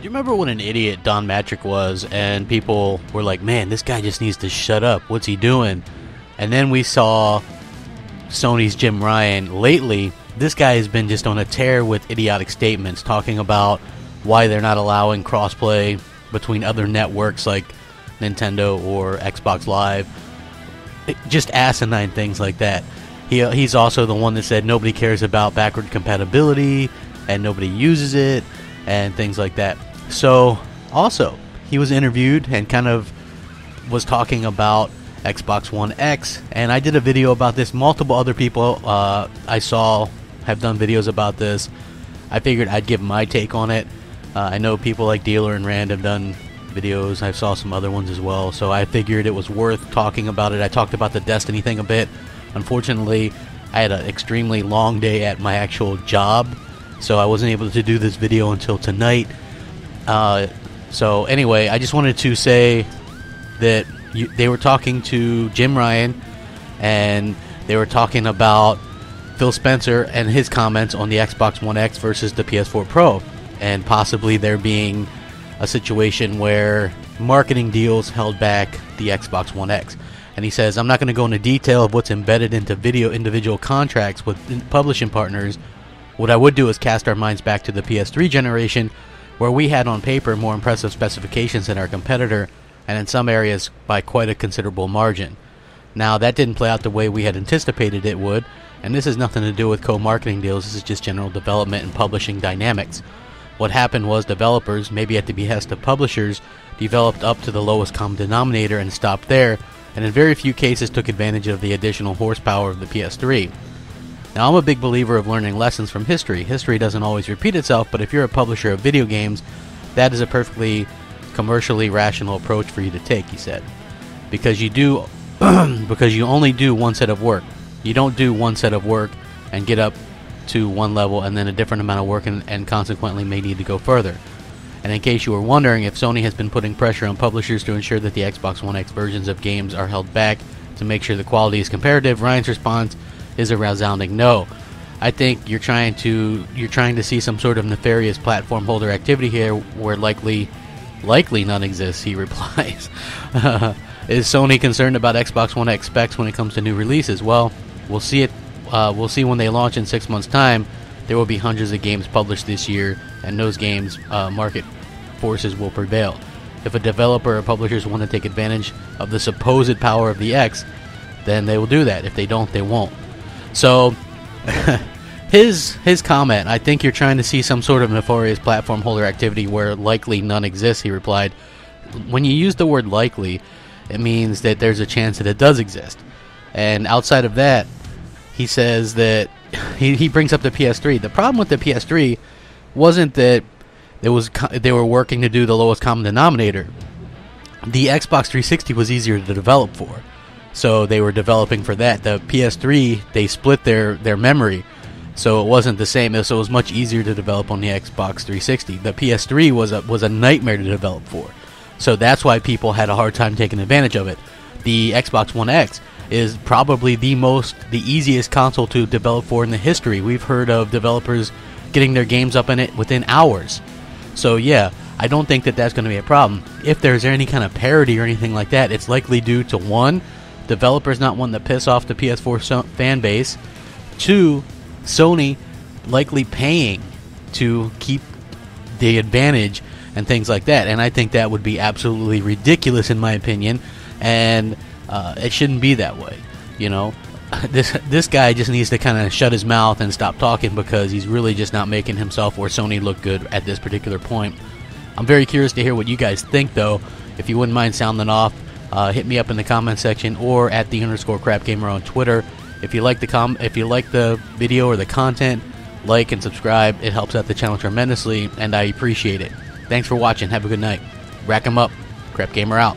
you remember what an idiot Don Matrick was, and people were like, man, this guy just needs to shut up. What's he doing? And then we saw Sony's Jim Ryan. Lately, this guy has been just on a tear with idiotic statements, talking about why they're not allowing crossplay between other networks like Nintendo or Xbox Live. Just asinine things like that. He's also the one that said nobody cares about backward compatibility and nobody uses it and things like that. So, also, he was interviewed and kind of was talking about Xbox One X, and I did a video about this. Multiple other people I saw have done videos about this. I figured I'd give my take on it. I know people like Dealer and Rand have done videos. I saw some other ones as well, so I figured it was worth talking about it. I talked about the Destiny thing a bit. Unfortunately, I had an extremely long day at my actual job, so I wasn't able to do this video until tonight. So anyway, I just wanted to say that they were talking to Jim Ryan, and they were talking about Phil Spencer and his comments on the Xbox One X versus the PS4 Pro, and possibly there being a situation where marketing deals held back the Xbox One X. And he says, I'm not going to go into detail of what's embedded into individual contracts with publishing partners. What I would do is cast our minds back to the PS3 generation, where we had on paper more impressive specifications than our competitor, and in some areas by quite a considerable margin. Now, that didn't play out the way we had anticipated it would, and this has nothing to do with co-marketing deals. This is just general development and publishing dynamics. What happened was developers, maybe at the behest of publishers, developed up to the lowest common denominator and stopped there, and in very few cases took advantage of the additional horsepower of the PS3. Now, I'm a big believer of learning lessons from history. History doesn't always repeat itself, but if you're a publisher of video games, that is a perfectly commercially rational approach for you to take, he said. Because you only do one set of work. You don't do one set of work and get up to one level and then a different amount of work and consequently may need to go further. And in case you were wondering if Sony has been putting pressure on publishers to ensure that the Xbox One X versions of games are held back to make sure the quality is comparative, Ryan's response is a resounding no. I think you're trying to see some sort of nefarious platform holder activity here where likely none exists, he replies. Is Sony concerned about Xbox One X specs when it comes to new releases? Well, we'll see when they launch in 6 months' time. There will be hundreds of games published this year, and those games, market forces will prevail. If a developer or publishers want to take advantage of the supposed power of the X, then they will do that. If they don't, they won't. So, his comment, I think you're trying to see some sort of nefarious platform holder activity where likely none exists, he replied. When you use the word likely, it means that there's a chance that it does exist. And outside of that, he says that he brings up the PS3. The problem with the PS3 wasn't that they were working to do the lowest common denominator. The Xbox 360 was easier to develop for, so they were developing for that. The PS3, they split their memory, so it wasn't the same. So it was much easier to develop on the Xbox 360. The PS3 was a nightmare to develop for, so that's why people had a hard time taking advantage of it. The Xbox One X is probably the easiest console to develop for in the history. We've heard of developers getting their games up in it within hours. So yeah, I don't think that that's going to be a problem. If there's any kind of parity or anything like that, it's likely due to 1, developers not wanting to piss off the PS4 fan base, 2, Sony likely paying to keep the advantage and things like that. And I think that would be absolutely ridiculous in my opinion, and it shouldn't be that way. You know, this guy just needs to kind of shut his mouth and stop talking, because he's really just not making himself or Sony look good at this particular point. I'm very curious to hear what you guys think, though. If you wouldn't mind sounding off, hit me up in the comment section or at @the_Crapgamer on Twitter. If you like the video or the content, like and subscribe. It helps out the channel tremendously, and I appreciate it. Thanks for watching. Have a good night. Rack 'em up. Crapgamer out.